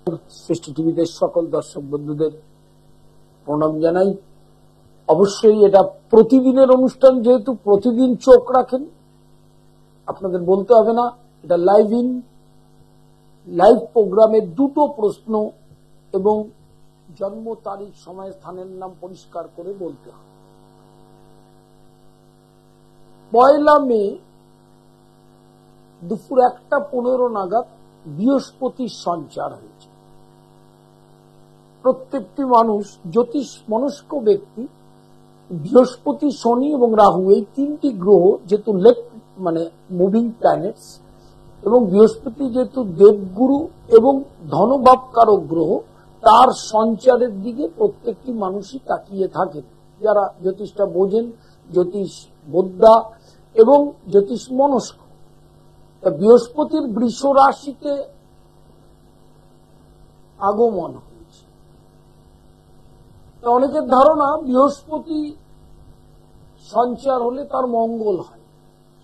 সৃষ্টি টিভিতে সকল দর্শক বন্ধুদের প্রণাম জানাই। অবশ্যই এটা প্রতিদিনের অনুষ্ঠান, যেহেতু প্রতিদিন চোখ রাখেন, আপনাদের বলতে হবে না, এটা লাইভ প্রোগ্রামের দুটো প্রশ্ন এবং জন্ম তারিখ, সময়, স্থানের নাম পরিষ্কার করে বলতে হবে। 1 মে দুপুর 1:15 নাগাদ বৃহস্পতির সঞ্চার হয়েছে। প্রত্যেকটি মানুষ, জ্যোতিষ মনস্ক ব্যক্তি, বৃহস্পতি, শনি এবং রাহু, এই তিনটি গ্রহ যেহেতু মুভিং প্ল্যানেটস, এবং বৃহস্পতি যেহেতু দেবগুরু এবং ধনভাবকারক গ্রহ, তার সঞ্চারের দিকে প্রত্যেকটি মানুষই তাকিয়ে থাকেন। যারা জ্যোতিষটা বোঝেন, জ্যোতিষ বোদ্ধা এবং জ্যোতিষ মনস্ক। বৃহস্পতির বৃষ রাশিতে আগমন হয়েছে। অনেকের ধারণা বৃহস্পতি সঞ্চার হলে তার মঙ্গল হয়।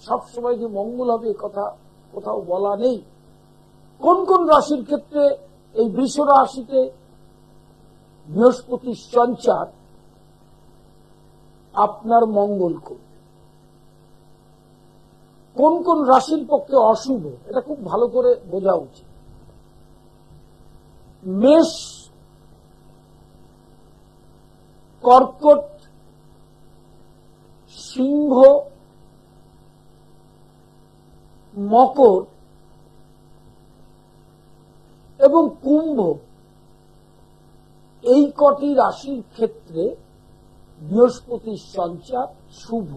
সবসময় যে মঙ্গল হবে কথা কোথাও বলা নেই। কোন কোন রাশির ক্ষেত্রে এই বৃষ রাশিতে বৃহস্পতির সঞ্চার আপনার মঙ্গল করবে, কোন কোন রাশির পক্ষে অশুভ, এটা খুব ভালো করে বোঝা উচিত। মেষ, কর্কট, সিংহ, মকর এবং কুম্ভ, এই কটি রাশির ক্ষেত্রে বৃহস্পতির সঞ্চার শুভ।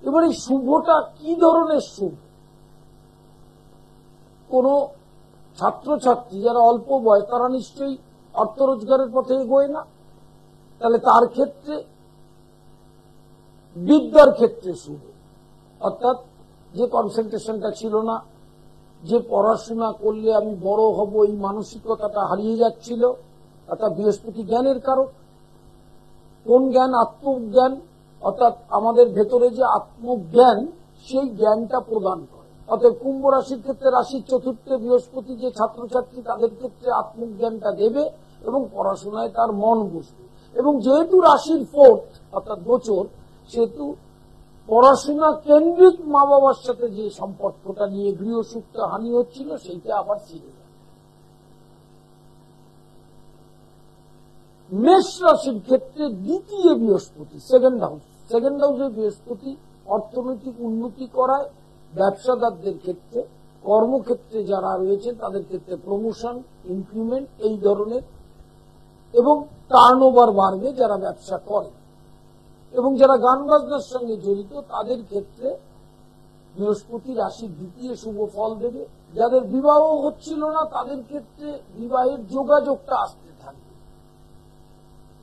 এবার এই শুভটা কি ধরনের শুভ? কোন ছাত্রছাত্রী যারা অল্প বয়স, তারা নিশ্চয়ই অর্থ রোজগারের পথে এগোয় না, তাহলে তার ক্ষেত্রে, বিদ্যার ক্ষেত্রে শুভ। অর্থাৎ যে কনসেন্ট্রেশনটা ছিল না, যে পড়াশোনা করলে আমি বড় হব, এই মানসিকতাটা হারিয়ে যাচ্ছিল, অর্থাৎ বৃহস্পতি জ্ঞানের কারক। কোন জ্ঞান? আত্মজ্ঞান। অর্থাৎ আমাদের ভেতরে যে আত্মজ্ঞান, সেই জ্ঞানটা প্রদান করে। অর্থাৎ কুম্ভ রাশির ক্ষেত্রে, রাশির চতুর্থে বৃহস্পতি যে ছাত্রছাত্রী, তাদের ক্ষেত্রে আত্মজ্ঞানটা দেবে এবং পড়াশোনায় তার মন বসবে। এবং যেহেতু রাশির 4th অর্থাৎ গোচর, সেহেতু পড়াশোনা কেন্দ্রিক মা বাবার সাথে যে সম্পর্কটা নিয়ে গৃহসুখটা হানি হচ্ছিল, সেইটা আবার ফিরে যাবে। মেষ রাশির ক্ষেত্রে দ্বিতীয় বৃহস্পতি, সেকেন্ড হাউসে বৃহস্পতি অর্থনৈতিক উন্নতি করায়, ব্যবসাদারদের ক্ষেত্রে, কর্মক্ষেত্রে যারা রয়েছে তাদের ক্ষেত্রে প্রমোশন, ইনক্রিমেন্ট, এই ধরনের, এবং টার্নওভার বাড়বে যারা ব্যবসা করে। এবং যারা গান বাজনার সঙ্গে জড়িত, তাদের ক্ষেত্রে বৃহস্পতি রাশির দ্বিতীয় শুভ ফল দেবে। যাদের বিবাহ হচ্ছিল না, তাদের ক্ষেত্রে বিবাহের যোগাযোগটা আসতে থাকবে।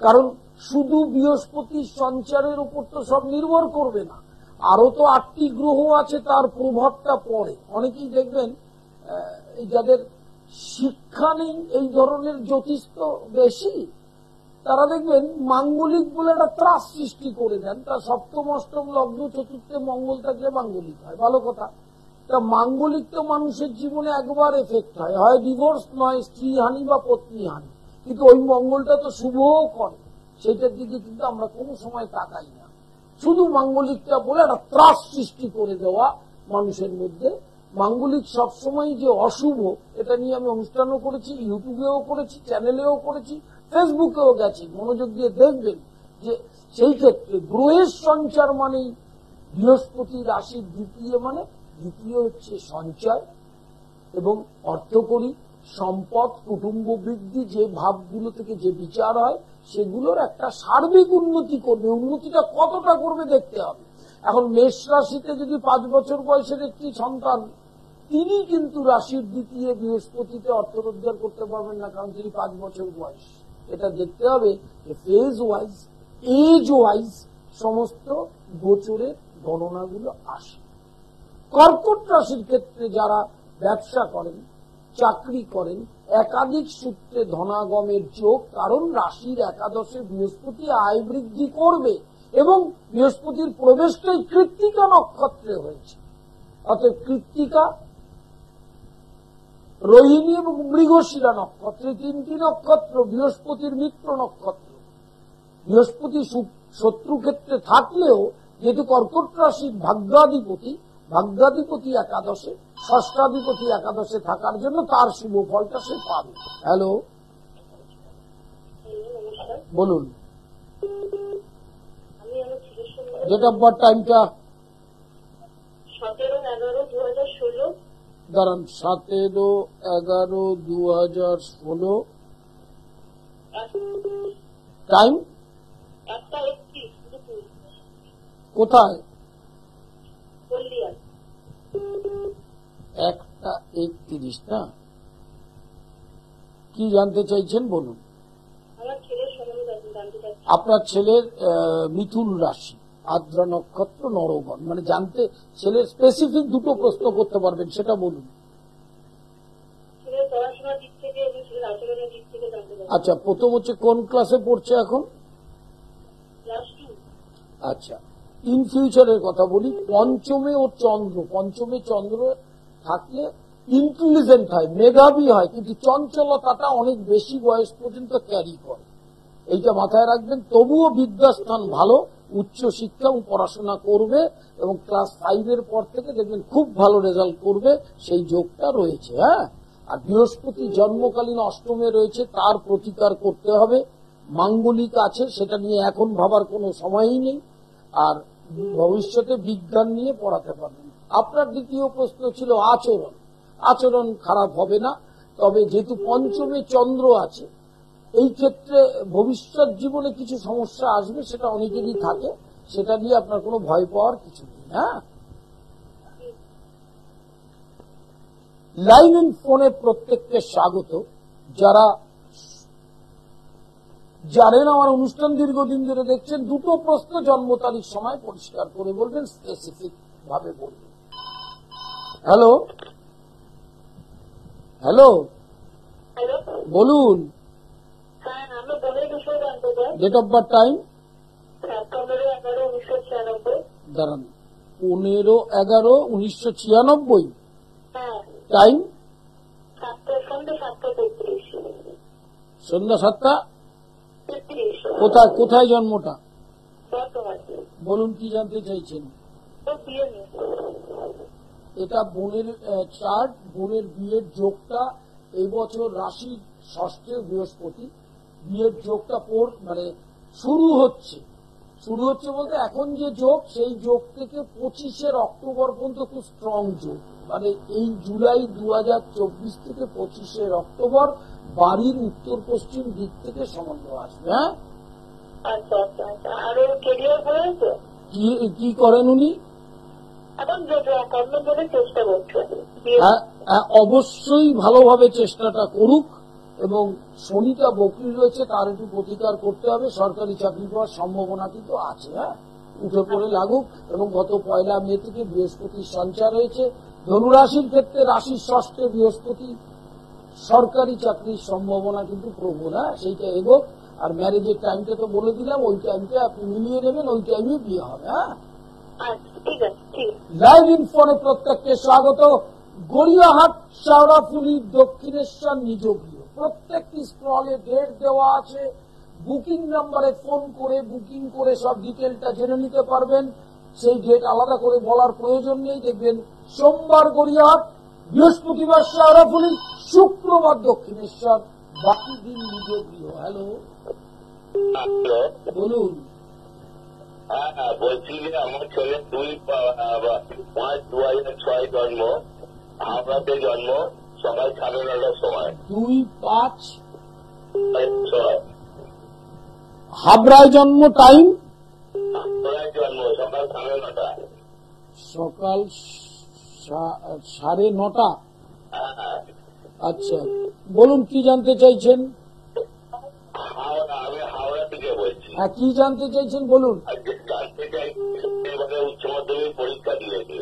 কারণ শুধু বৃহস্পতির সঞ্চারের উপর তো সব নির্ভর করবে না, আরো তো 8টি গ্রহ আছে, তার প্রভাবটা পড়ে। অনেকেই দেখবেন যাদের শিক্ষা নেই, এই ধরনের জ্যোতিষ তো বেশি, তারা দেখবেন মাঙ্গলিক বলে একটা ত্রাস সৃষ্টি করে দেন। তার 7ম, 8ম লগ্ন, চতুর্থে মঙ্গল থাকলে মাঙ্গলিক হয়, ভালো কথা। তা মাঙ্গলিক তো মানুষের জীবনে একবার এফেক্ট হয়, হয় ডিভোর্স, নয় স্ত্রী হানি বা পত্নী হানি। কিন্তু ওই মঙ্গলটা তো শুভও করে, সেটার দিকে কিন্তু আমরা কোনো সময় তাকাই না। শুধু মাঙ্গলিকটা বলে একটা ত্রাস সৃষ্টি করে দেওয়া মানুষের মধ্যে। মাঙ্গলিক সবসময় যে অশুভ, এটা নিয়ে আমি অনুষ্ঠানও করেছি, ইউটিউবেও করেছি, চ্যানেলেও করেছি, ফেসবুকেও গেছি। মনোযোগ দিয়ে দেখবেন যে সেই ক্ষেত্রে গ্রহের সঞ্চার মানেই বৃহস্পতি রাশির দ্বিতীয়, মানে দ্বিতীয় হচ্ছে সঞ্চয় এবং অর্থকরী, সম্পদ, কুটুম্ব বৃদ্ধি, যে ভাবগুলো থেকে যে বিচার হয়, সেগুলোর একটা সার্বিক উন্নতি করবে। উন্নতিটা কতটা করবে দেখতে হবে। এখন মেষ রাশিতে যদি 5 বছর বয়সের একটি সন্তান, তিনি কিন্তু রাশির দ্বিতীয় বৃহস্পতিতে অর্থ রোজগার করতে পারবেন না, কারণ তিনি 5 বছর বয়স। এটা দেখতে হবে যে ফেজ ওয়াইজ, এজ ওয়াইজ সমস্ত গোচরের গণনাগুলো আসে। কর্কট রাশির ক্ষেত্রে যারা ব্যবসা করেন, চাকরি করেন, একাধিক সূত্রে ধনাগমের যোগ, কারণ রাশির একাদশে বৃহস্পতি আয় বৃদ্ধি করবে এবং বৃহস্পতির প্রবেশটাই কৃত্তিকা নক্ষত্রে হয়েছে। অর্থাৎ কৃত্তিকা রোহিণী এবং মৃগশিরা নক্ষত্র, তিনটি নক্ষত্র বৃহস্পতির মিত্র নক্ষত্র। বৃহস্পতি শত্রু ক্ষেত্রে থাকলেও যেহেতু কর্কট রাশির ভাগ্যাধিপতি একাদশে, ষষ্ঠাধিপতি একাদশে থাকার জন্য তার শুভ ফলটা সে পাবে। হ্যালো, বলুন ডেট অফ বার্থ, টাইমটা দাঁড়ান, 17/11/2016, টাইম কোথায়? 1:31 না? কি জানতে চাইছেন বলুন। আপনার ছেলের মিথুন রাশি, আদ্রা নক্ষত্র, নরগণ, মানে জানতে ছেলের স্পেসিফিক দুটো প্রশ্ন করতে পারবেন, সেটা বলুন। আচ্ছা, প্রথম হচ্ছে কোন ক্লাসে পড়ছে এখন? আচ্ছা, ইন ফিউচারের কথা বলি। পঞ্চমে চন্দ্র থাকলে ইন্টেলিজেন্ট হয়, মেধাবী হয়, কিন্তু চঞ্চলতাটা অনেক বেশি বয়স পর্যন্ত ক্যারি করে, এইটা মাথায় রাখবেন। তবুও বিদ্যাস্থান ভালো, উচ্চ শিক্ষা ও পড়াশোনা করবে এবং ক্লাস 5 পর থেকে দেখবেন খুব ভালো রেজাল্ট করবে, সেই যোগটা রয়েছে। হ্যাঁ, আর বৃহস্পতি জন্মকালীন অষ্টমে রয়েছে, তার প্রতিকার করতে হবে। মাঙ্গলিক আছে, সেটা নিয়ে এখন ভাবার কোনো সময়ই নেই। আর ভবিষ্যতে বিজ্ঞান নিয়ে পড়াতে পারবেন। আপনার দ্বিতীয় প্রশ্ন ছিল আচরণ খারাপ হবে না, তবে যেহেতু পঞ্চমে চন্দ্র আছে, এই ক্ষেত্রে ভবিষ্যৎ জীবনে কিছু সমস্যা আসবে, সেটা অনেকেরই থাকে, সেটা নিয়ে আপনার কোনো ভয় পাওয়ার কিছু নেই। হ্যাঁ, লাইভ ইন ফোনে প্রত্যেককে স্বাগত। যারা জানেন আমার অনুষ্ঠান দীর্ঘদিন ধরে দেখছেন, দুটো প্রশ্ন জন্ম তারিখ সময় পরিষ্কার করে বলবেন, স্পেসিফিক ভাবে বলবেন। হ্যালো, বলুন ডেট অফ বার্থ, টাইম দাঁড়ান, 15/11/1996, টাইম সন্ধ্যা 7টা। কোথায় জন্মটা? বলুন কি জানতে চাইছেন। এটা বোনের চার্ট, বোনের বিয়ের যোগটা এই বছর রাশি ষষ্ঠে বৃহস্পতি, বিয়ের যোগটা মানে শুরু হচ্ছে বলতে এখন যে যোগ, সেই যোগ থেকে 25 অক্টোবর পর্যন্ত খুব স্ট্রং যোগ, মানে এই জুলাই 2024 থেকে 25 অক্টোবর বাড়ির উত্তর পশ্চিম দিক থেকে সম্বন্ধ আসবে। হ্যাঁ, কি করেন উনি? অবশ্যই ভালোভাবে চেষ্টাটা করুক, এবং শনিটা বকরি রয়েছে, তার একটু প্রতিকার করতে হবে। সরকারি চাকরি পাওয়ার সম্ভাবনা কিন্তু আছে। হ্যাঁ, উঠে পড়ে লাগুক। এবং গত 1 মে থেকে বৃহস্পতির সঞ্চার হয়েছে ধনুরাশির ক্ষেত্রে, রাশির ষষ্ঠে বৃহস্পতি, সরকারি চাকরির সম্ভাবনা কিন্তু প্রবল। হ্যাঁ, সেইটা এগোক। আর ম্যারেজের টাইমটা তো বলে দিলাম, ওই টাইমটা আপনি মিলিয়ে নেবেন, ওই টাইমে বিয়ে হবে। হ্যাঁ, লাইভ ইন ফোনে প্রত্যেককে স্বাগত। গড়িয়াহাট, শাওড়াফুলি, দক্ষিণেশ্বর নিজ গৃহ, প্রত্যেকটি স্টলে ডেট দেওয়া আছে। বুকিং নাম্বারে ফোন করে বুকিং করে সব ডিটেলটা জেনে নিতে পারবেন। সেই ডেট আলাদা করে বলার প্রয়োজন নেই। দেখবেন সোমবার গড়িয়াহাট, বৃহস্পতিবার শাওড়াফুলি, শুক্রবার দক্ষিণেশ্বর, বাকি দিন নিজ গৃহ। হ্যালো, বলুন। বলছি যে আমার ছেলে 2/5/2006 জন্ম, হাওড়াতে জন্ম, সকাল 9:30টার সময়। 2/5/6 হাবড়ায় জন্ম, টাইম জন্ম সকাল 9:30। সকাল 9:30। আচ্ছা, বলুন কি জানতে চাইছেন। আমি হাওড়া থেকে বলছি। হ্যাঁ, কি জানতে চাইছেন বলুন। জানতে চাই, উচ্চ মাধ্যমিক পরীক্ষা দিয়েছে,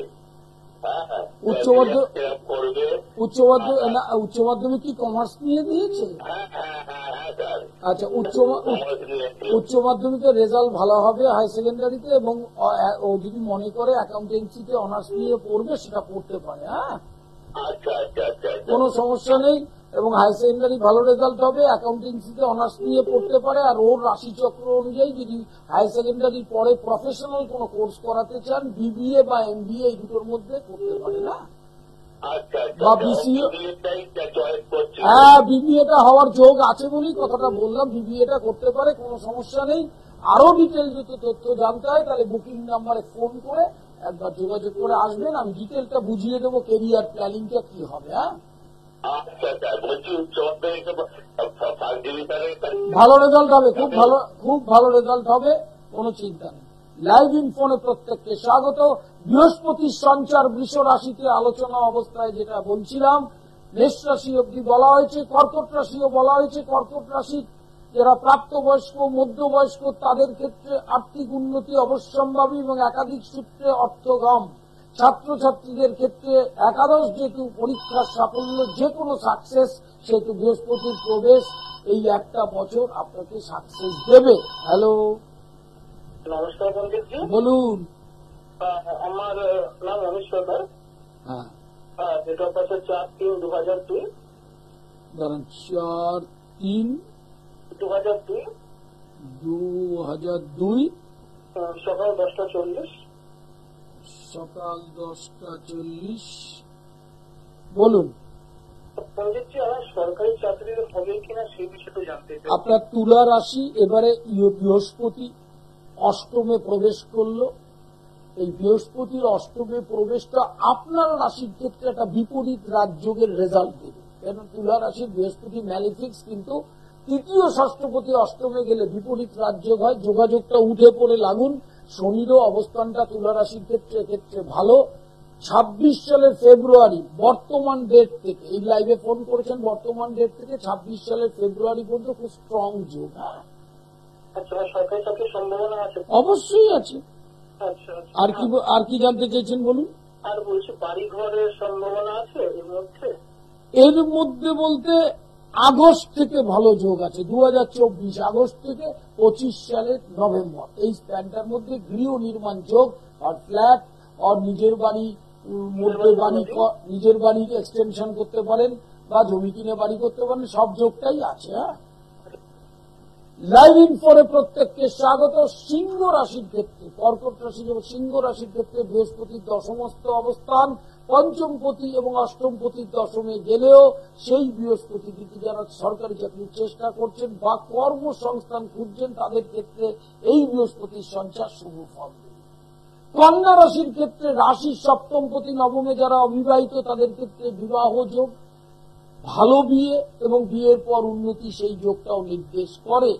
উচ্চ মাধ্যমিক কি কমার্স নিয়ে দিয়েছে? আচ্ছা, উচ্চ মাধ্যমিকের রেজাল্ট ভালো হবে হাই সেকেন্ডারিতে, এবং ও যদি মনে করে অ্যাকাউন্টেন্সিতে অনার্স নিয়ে পড়বে, সেটা পড়তে পারে। হ্যাঁ, আচ্ছা আচ্ছা আচ্ছা আচ্ছা কোনো সমস্যা নেই। এবং হাই সেকেন্ডারি ভালো রেজাল্ট হবে, অ্যাকাউন্টেন্সিতে অনার্স নিয়ে পড়তে পারে। আর ওর রাশিচক্র অনুযায়ী যদি হাই সেকেন্ডারি পরে প্রফেশনাল কোনো কোর্স করাতে চান, বিবিএ বা এমবিএ এই দুটোর মধ্যে করতে পারে না। আচ্ছা আচ্ছা বা বিসিএ, বিবিএটাই চয়েস করছি। হ্যাঁ বিবিএটা হওয়ার যোগ আছে বলেই কথাটা বললাম, বিবিএটা করতে পারে, কোনো সমস্যা নেই। আরো ডিটেল যদি তথ্য জানতে হয় তাহলে বুকিং নাম্বারে ফোন করে একবার যোগাযোগ করে আসবেন, আমি ডিটেলটা বুঝিয়ে দেবো কেরিয়ার প্ল্যানিংটা কি হবে। হ্যাঁ, আচ্ছা আচ্ছা বলছি উচ্চ মাধ্যমিক ফার্স্ট ডিভিশনে ভালো রেজাল্ট হবে, খুব ভালো রেজাল্ট হবে, কোনো চিন্তা নেই। লাইভ ইনফোনে প্রত্যেককে স্বাগত। বৃহস্পতির সঞ্চার বৃষ রাশিতে আলোচনা অবস্থায় যেটা বলছিলাম, মেষ রাশি অব্দি বলা হয়েছে, কর্কট রাশিও বলা হয়েছে। কর্কট রাশি যারা প্রাপ্তবয়স্ক মধ্যবয়স্ক তাদের ক্ষেত্রে আর্থিক উন্নতি অবশ্যম্ভাবী এবং একাধিক সূত্রে অর্থগম। ছাত্রছাত্রীদের ক্ষেত্রে একাদশ যেহেতু পরীক্ষার সাফল্য, যে কোনো সাকসেস, সেহেতু বৃহস্পতির প্রবেশ এই একটা বছর আপনাকে সাকসেস দেবে। হ্যালো, নমস্কার পণ্ডিতজি। বলুন। আমার নাম অমিত সরকার। হ্যাঁ, ডেট অফ বার্থ 4-3-2002। ধরেন 4-3-2002, সকাল 10:40। সকাল 10:40। বলুন। পণ্ডিতজি, আমার সরকারি চাকরি হবে কিনা সেই বিষয়টা জানতে চাই। আপনার তুলা রাশি, এবারে বৃহস্পতি অষ্টমে প্রবেশ করলো। এই বৃহস্পতির অষ্টমে প্রবেশটা আপনার রাশির ক্ষেত্রে একটা বিপরীত রাজযোগের রেজাল্ট দেবে। কেন, তুলা রাশির বৃহস্পতি ম্যালিফিক্স, কিন্তু তৃতীয় ষষ্ঠপতি অষ্টমে গেলে বিপরীত রাজযোগ হয়। যোগাযোগটা উঠে পড়ে লাগুন। শনিরও অবস্থানটা তুলা রাশির ক্ষেত্রে ভালো। 26 সালের ফেব্রুয়ারি বর্তমান ডেট থেকে, এই লাইভে ফোন করেছেন, বর্তমান ডেট থেকে 26 সালের ফেব্রুয়ারি পর্যন্ত খুব স্ট্রং যোগ। আচ্ছা, সরকারি চাকরির সম্ভাবনা আছে? অবশ্যই আছে। আচ্ছা, আর কি জানতে চাইছেন বলুন। আর বলছি, বাড়ি ঘরের সম্ভাবনা আছে এর মধ্যে? এর মধ্যে বলতে আগস্ট থেকে ভালো যোগ আছে, 2024 আগস্ট থেকে 25 সালের নভেম্বর, এই স্প্যানটার মধ্যে গৃহ নির্মাণ যোগ, আর ফ্ল্যাট, আর নিজের বাড়ি, নিজের বাড়ির এক্সটেনশন করতে পারেন বা জমি কিনে বাড়ি করতে পারেন, সব যোগটাই আছে। হ্যাঁ, লাইভ ইনফোরে প্রত্যেককে স্বাগত। সিংহ রাশির ক্ষেত্রে, কর্কট রাশি এবং সিংহ রাশির ক্ষেত্রে বৃহস্পতির দশমস্ত অবস্থান, পঞ্চমপতি এবং অষ্টমপতির দশমে গেলেও সেই বৃহস্পতি দিকে যারা সরকারি চাকরির চেষ্টা করছেন বা কর্মসংস্থান খুঁজছেন তাদের ক্ষেত্রে এই বৃহস্পতির সঞ্চার শুভ ফল দেবে। কন্যা রাশির ক্ষেত্রে রাশির সপ্তমপতি নবমে যারা অবিবাহিত তাদের ক্ষেত্রে বিবাহ যোগ, ভালো বিয়ে এবং বিয়ের পর উন্নতি, সেই যোগটাও নির্দেশ করে।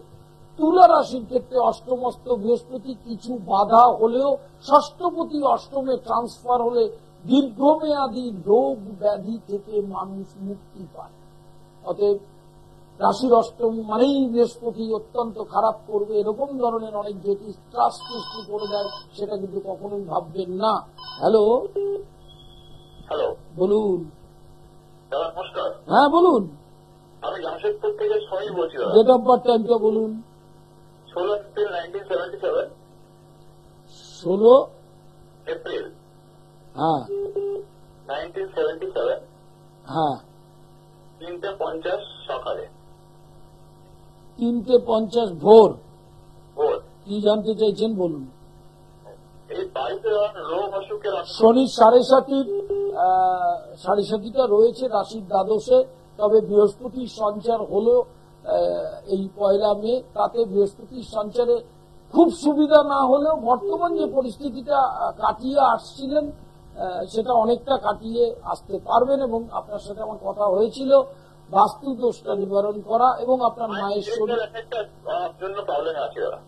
তুলা রাশির ক্ষেত্রে অষ্টমস্ত বৃহস্পতি কিছু বাধা হলেও ষষ্ঠপতি অষ্টমে ট্রান্সফার হলে দীর্ঘমেয়াদী রোগ ব্যাধি থেকে মানুষ মুক্তি পায়। অতএব রাশির অষ্টম মানেই বৃহস্পতি অত্যন্ত খারাপ করবে, এরকম ধরনের অনেক জ্যোতিষ ত্রাস সৃষ্টি করে দেয়, সেটা কিন্তু কখনোই ভাববেন না। হ্যালো, বলুন। নমস্কার। হ্যাঁ বলুন। আমি জামশেদপুর থেকে সময় বলছি। ডেট অফ বার্থ টাইমটা বলুন। 16 এপ্রিল 1977। 16 এপ্রিল হ্যাঁ 1977। হ্যাঁ 3:50 সকালে। 3:50 ভোর। ভোর। কি জানতে চাইছেন বলুন। এই বাড়িতে রোগ অসুখের শনির 7.5টা রয়েছে রাশির দ্বাদশে, তবে বৃহস্পতির সঞ্চার হলো এই 1 মে। তাতে বৃহস্পতির সঞ্চারে খুব সুবিধা না হলেও বর্তমান যে পরিস্থিতিটা কাটিয়ে আসছিলেন সেটা অনেকটা কাটিয়ে আসতে পারবেন। এবং আপনার সাথে আমার কথা হয়েছিল বাস্তু দোষটা নিবারণ করা এবং আপনার মায়ের শরীর,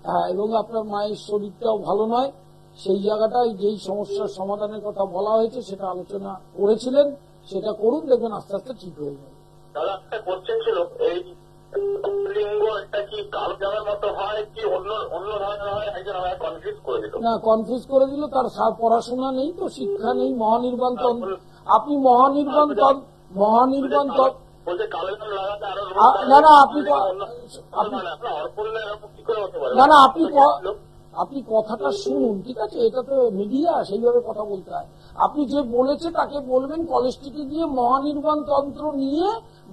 হ্যাঁ, এবং আপনার মায়ের শরীরটাও ভালো নয়, সেই জায়গাটায় যেই সমস্যার সমাধানের কথা বলা হয়েছে সেটা আলোচনা করেছিলেন, সেটা করুন, দেখবেন আস্তে আস্তে ঠিক হয়ে যাবে। দাদা, একটা কোশ্চেন ছিল, এই লিঙ্গ এটা কি কালো জামের মতো হয় কি অন্য ধরনের হয়? একজন আমায় কনফিউজ করে দিল। না, কনফিউজ করে দিল, তার পড়াশোনা নেই তো, শিক্ষা নেই। মহানির্বাণ আপনি মহানির্বাণ বলছে কালো জাম লাগাতে আরো না না আপনি আপনি কথাটা শুনুন, ঠিক আছে? এটা তো মিডিয়া, সেইভাবে কথা বলতে হয়। আপনি যে বলেছে তাকে বলবেন কলেজটিকে গিয়ে মহানির্বাণ তন্ত্র নিয়ে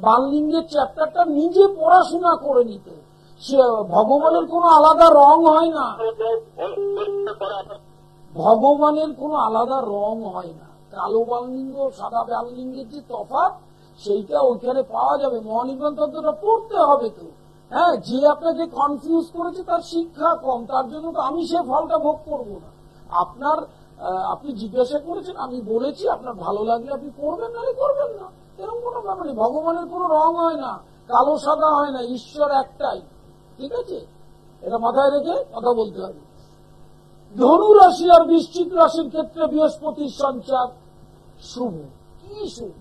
বানলিঙ্গের চ্যাপ্টারটা নিজে পড়াশোনা করে নিতে। সে ভগবানের কোনো আলাদা রং হয় না, ভগবানের কোনো আলাদা রং হয় না। কালো বানলিঙ্গ সাদা বানলিঙ্গের যে তফাৎ সেইটা ওইখানে পাওয়া যাবে। মহানির্বাণ তন্ত্রটা পড়তে হবে তো। হ্যাঁ, যে আপনাকে কনফিউজ করেছে তার শিক্ষা কম, তার জন্য তো আমি সে ফলটা ভোগ করবো না। আপনি জিজ্ঞাসা করেছেন, আমি বলেছি, আপনার ভালো লাগলে আপনি করবেন, নাহলে করবেন না। এরকম কোনো ব্যাপার নেই। ভগবানের কোনো রং হয় না, কালো সাদা হয় না, ঈশ্বর একটাই, ঠিক আছে? এটা মাথায় রেখে কথা বলতে হবে। ধনু রাশি আর বৃশ্চিক রাশির ক্ষেত্রে বৃহস্পতির সঞ্চার শুভ। কি শুভ?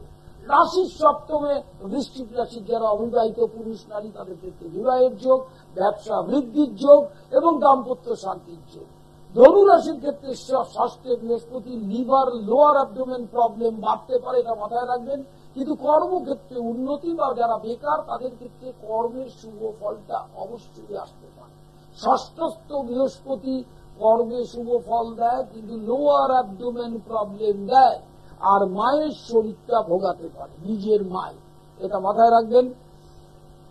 রাশির সপ্তমে বৃশ্চিক রাশির যারা অবিবাহিত পুরুষ নারী তাদের ক্ষেত্রে বিবাহের যোগ, ব্যবসা বৃদ্ধির যোগ এবং দাম্পত্য শান্তির যোগ। ধনু রাশির ক্ষেত্রে ষষ্ঠে বৃহস্পতি লিভার লোয়ার অ্যাবডোমেন প্রবলেম বাড়তে পারে, এটা মাথায় রাখবেন। কিন্তু কর্মক্ষেত্রে উন্নতি বা যারা বেকার তাদের ক্ষেত্রে কর্মের শুভ ফলটা অবশ্যই আসতে পারে। ষষ্ঠস্থ বৃহস্পতি কর্মে শুভ ফল দেয়, কিন্তু লোয়ার অ্যাবডোমেন প্রবলেম দেয় আর মায়ের শরীরটা ভোগাতে পারে, নিজের মায়, এটা মাথায় রাখবেন।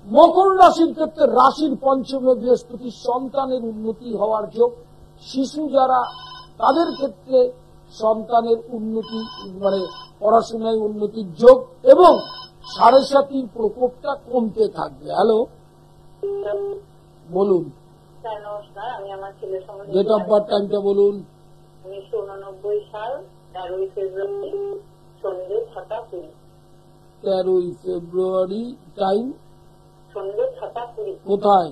মকর রাশির ক্ষেত্রে রাশির পঞ্চমে বৃহস্পতি সন্তানের উন্নতি হওয়ার যোগ। শিশু যারা তাদের ক্ষেত্রে সন্তানের উন্নতি, মানে পড়াশোনায় উন্নতির যোগ এবং 7.5 প্রকোপটা কমতে থাকবে। হ্যালো, বলুন। নমস্কার, আমি আমার ছেলের সম্বন্ধে ডেট অফ বার্থ টাইমটা বলুন। 1989 সাল 13ই ফেব্রুয়ারি সন্ধ্যে 6টা 20। 13ই ফেব্রুয়ারি, টাইম সন্ধ্যে 6টা 20। কোথায়?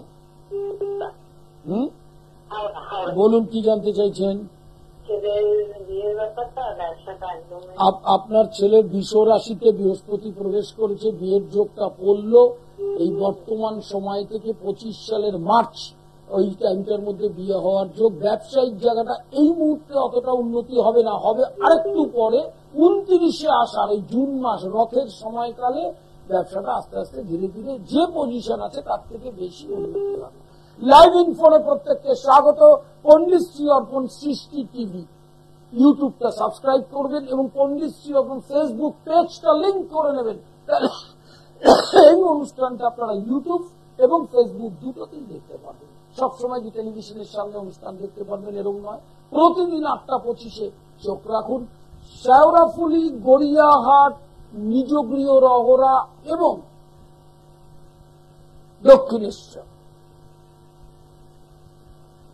বলুন, কি জানতে চাইছেন? ছেলের বিয়ের ব্যাপারটা, ব্যবসাটা একদম। আপনার ছেলের বৃষ রাশিতে বৃহস্পতি প্রবেশ করেছে, বিয়ের যোগটা পড়ল এই বর্তমান সময় থেকে 25 সালের মার্চ, ওই টাইমটার মধ্যে বিয়ে হওয়ার যোগ। ব্যবসায়িক জায়গাটা এই মুহূর্তে অতটা উন্নতি হবে না, হবে আরেকটু পরে 29শে আষাঢ়, এই জুন মাস, রথের সময়কালে ব্যবসাটা আস্তে আস্তে ধীরে ধীরে যে পজিশন আছে তার থেকে বেশি উন্নতি হবে। লাইভ ইনফোনে প্রত্যেককে স্বাগত। পণ্ডিত শ্রী অর্পণ সৃষ্টি টিভি ইউটিউবটা সাবস্ক্রাইব করবেন এবং পণ্ডিত শ্রী অর্পণ ফেসবুক পেজটা লিংক করে নেবেন। এই অনুষ্ঠানটা আপনারা ইউটিউব এবং ফেসবুক দুটোতেই দেখতে পাবেন। সবসময় যে টেলিভিশনের সামনে অনুষ্ঠান দেখতে পারবেন এরকম নয়, প্রতিদিন 8টা 25-এ চোখ রাখুন। শেওড়াফুলি, গড়িয়াহাট, নিজগৃহ রহরা এবং দক্ষিণেশ্বর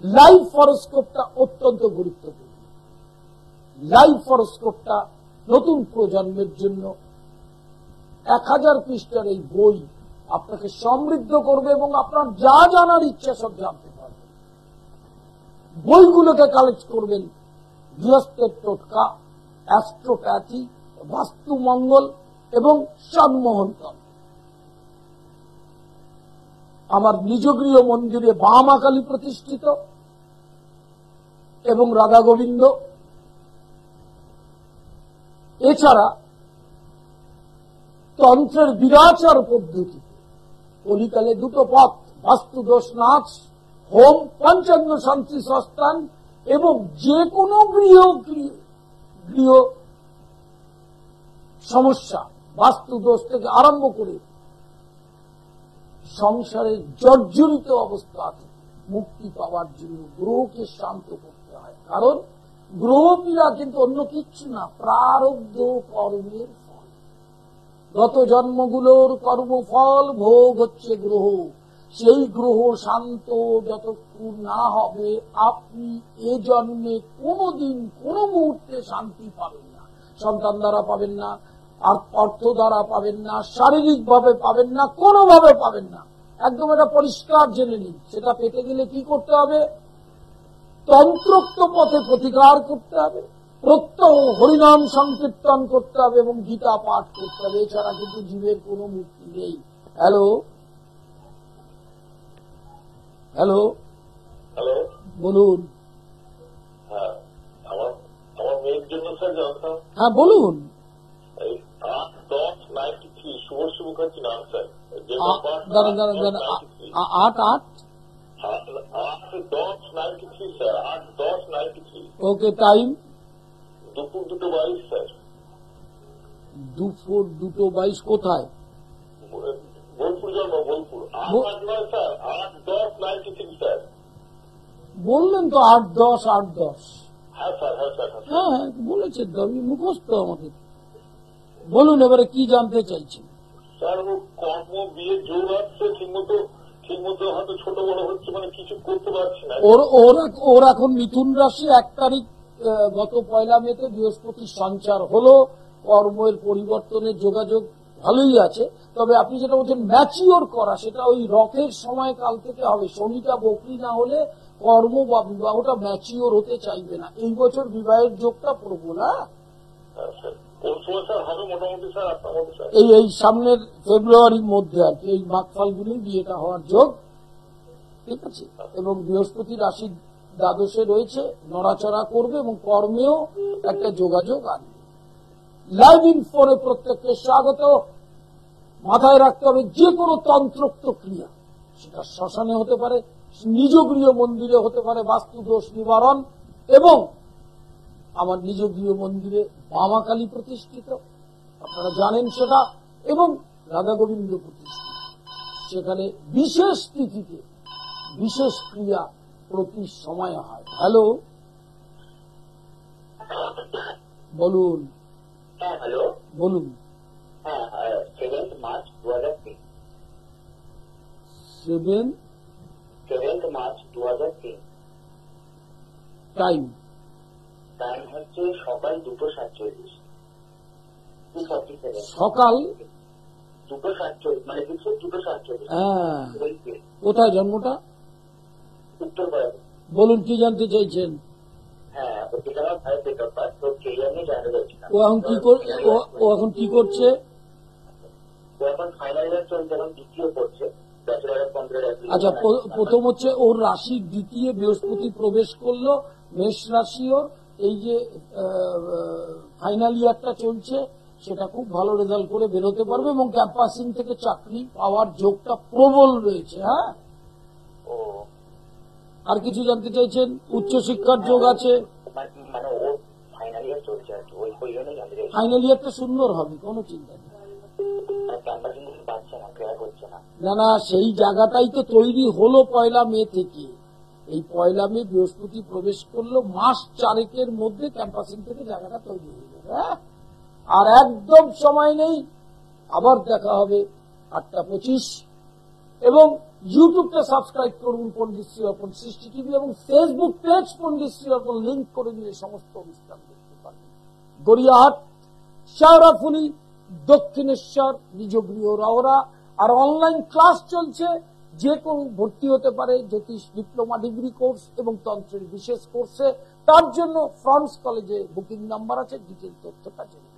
লাইভ হরোস্কোপটা অত্যন্ত গুরুত্বপূর্ণ। লাইভ হরোস্কোপটা নতুন প্রজন্মের জন্য 1000 পৃষ্ঠার এই বই আপনাকে সমৃদ্ধ করবে এবং আপনার যা জানার ইচ্ছা সব জানতে পারবেন। বইগুলোকে কালেক্ট করবেন। গৃহস্থের টোটকা, অ্যাস্ট্রোপ্যাথি, বাস্তুমঙ্গল এবং সম্মোহনতন্ত্র। আমার নিজগৃহ মন্দিরে বামা কালী প্রতিষ্ঠিত এবং রাধা গোবিন্দ। এছাড়া তন্ত্রের বিরাচার পদ্ধতি, কলিকালে 2টো পথ, বাস্তুদোষ নাচ, হোম, পঞ্চাঙ্গ শান্তি সস্তান এবং যে কোনো গৃহ সমস্যা, বাস্তুদোষ থেকে আরম্ভ করে সংসারের জর্জরিত অবস্থা থেকে মুক্তি পাওয়ার জন্য গ্রহকে শান্ত করতে হয়। কারণ গ্রহপীড়া কিন্তু অন্য কিচ্ছু না, প্রারব্ধ কর্মের ফল। গত জন্মগুলোর কর্মফল ভোগ হচ্ছে গ্রহ। সেই গ্রহ শান্ত যতক্ষণ না হবে আপনি এ জন্মে কোনোদিন কোনো মুহূর্তে শান্তি পাবেন না। সন্তান দ্বারা পাবেন না, আর অর্থ দ্বারা পাবেন না, শারীরিক ভাবে পাবেন না, কোনোভাবে পাবেন না। একদম এটা পরিষ্কার জেনে নিন। সেটা পেতে গেলে কি করতে হবে? তন্ত্রোক্ত পথে প্রতিকার করতে হবে, প্রত্যহ হরিনাম সংকীর্তন করতে হবে এবং গীতা পাঠ করতে হবে। এছাড়া কিন্তু জীবের কোনো মুক্তি নেই। হ্যালো, হ্যালো, হ্যালো, বলুন। হ্যাঁ, আমার মেয়ের জন্য স্যার জানতাম। হ্যাঁ, বলুন। 8-10-93 শুভ মুখার্জি নাম স্যার। 8-10-93 8:10:93 স্যার, 8:10:93। ওকে, টাইম দুপুর 2:22 স্যার। দুপুর 2:22 কোথায়? বোলপুর জন্ম, বোলপুর। 8:09 sir, 8:10:93 sir. বললেন তো 8:10, 8:10। হ্যাঁ স্যার, হ্যাঁ স্যার, হ্যাঁ। হ্যাঁ বলেছেন তো, আমি মুখস্থ আমাদের। বলুন এবারে কি জানতে চাইছেন? স্যার ও কর্ম বিয়ে জোর আসছে, ঠিকমতো হয়তো ছোট বড় হচ্ছে, মানে কিছু করতে পারছি না। ওর এখন মিথুন রাশি 1 তারিখ, গত 1 মেতে বৃহস্পতির সঞ্চার হলো, কর্মের পরিবর্তনের যোগাযোগ ভালোই আছে। তবে আপনি যেটা বলছেন ম্যাচিওর করা, সেটা ওই রথের সময়কাল থেকে হবে। শনিটা বকরি না হলে কর্ম বা বিবাহটা ম্যাচিওর হতে চাইবে না। এই বছর বিবাহের যোগটা প্রবল। হ্যাঁ স্যার, কোন সময় স্যার হবে মোটামুটি স্যার আপনার মধ্যে স্যার? এই সামনের ফেব্রুয়ারির মধ্যে আর কি, এই মাঘ ফাল্গুনে বিয়েটা হওয়ার যোগ, ঠিক আছে। এবং বৃহস্পতি রাশি দ্বাদশে রয়েছে, নড়াচড়া করবে এবং কর্মেও একটা যোগাযোগ আনবে। লাইভ ইনফোনে প্রত্যেককে স্বাগত। মাথায় রাখতে হবে যে কোনো তন্ত্রোক্ত ক্রিয়া, সেটা শ্মশানে হতে পারে, নিজ গৃহ মন্দিরে হতে পারে, বাস্তু দোষ নিবারণ, এবং আমার নিজ গৃহ মন্দিরে বামাকালী প্রতিষ্ঠিত, আপনারা জানেন সেটা, এবং রাধা গোবিন্দ প্রতিষ্ঠিত। সেখানে বিশেষ তিথিতে বিশেষ ক্রিয়া প্রতি সময় হয়। হ্যালো, বলুন। হ্যাঁ হ্যালো, বলুন। হ্যাঁ 7th March 2003। 7th March 2003। Time time হচ্ছে সকাল 2:47। 2:47 সকাল 2:47, মানে 2:47। হ্যাঁ, কোথায় জন্মটা? উত্তরপাড়া। বলুন কি জানতে চাইছেন? হ্যাঁ, ওদিকে আমার ভাইয়ের ডেট অফ বার্থ, তো সেই আমি জানতে চাইছিলাম। ও এখন কি করছে? ও এখন ফাইনাল ইয়ার চলছে, এখন দ্বিতীয় করছে, ব্যাচেলর অফ কম্পিউটার আচ্ছা, অ্যাপ্লিকেশন। প্রথম হচ্ছে ওর রাশির দ্বিতীয় বৃহস্পতি প্রবেশ করলো, মেষ রাশি ওর। এই যে ফাইনাল ইয়ারটা চলছে, সেটা খুব ভালো রেজাল্ট করে বেরোতে পারবে এবং ক্যাম্পাসিং থেকে চাকরি পাওয়ার যোগটা প্রবল রয়েছে। হ্যাঁ, ও আর কিছু জানতে চাইছেন? উচ্চশিক্ষার যোগ আছে। মানে ও ফাইনাল ইয়ার চলছে আর কি, ওই জন্য জানতে চাইছি। ফাইনাল ইয়ারটা সুন্দর হবে, কোনো চিন্তা নেই। ক্যাম্পাসিং কিছু পাচ্ছে না, ক্লিয়ার হচ্ছে না। না, সেই জায়গাটাই তো তৈরি হলো 1 মে থেকে। এই 1 মে বৃহস্পতি প্রবেশ করলো, মাস 4 মধ্যে ক্যাম্পাসিং থেকে জায়গাটা তৈরি হয়ে যাবে। হ্যাঁ, আর একদম সময় নেই। আবার দেখা হবে 8:25। এবং ইউটিউবটা সাবস্ক্রাইব করুন পণ্ডিত শ্রী অর্পণ সৃষ্টি টিভি, এবং ফেসবুক পেজ পণ্ডিত শ্রী অর্পণ লিঙ্ক করে দিয়ে সমস্ত অনুষ্ঠান দেখতে পারবেন। গড়িয়াহাট, শেওড়াফুলি, দক্ষিণেশ্বর, নিজ গৃহ রওরা। আর অনলাইন ক্লাস চলছে, যে কেউ ভর্তি হতে পারে জ্যোতিষ ডিপ্লোমা ডিগ্রি কোর্স এবং তন্ত্রের বিশেষ কোর্সে। তার জন্য ফ্রান্স কলেজে বুকিং নাম্বার আছে, ডিটেল তথ্যটা জেনে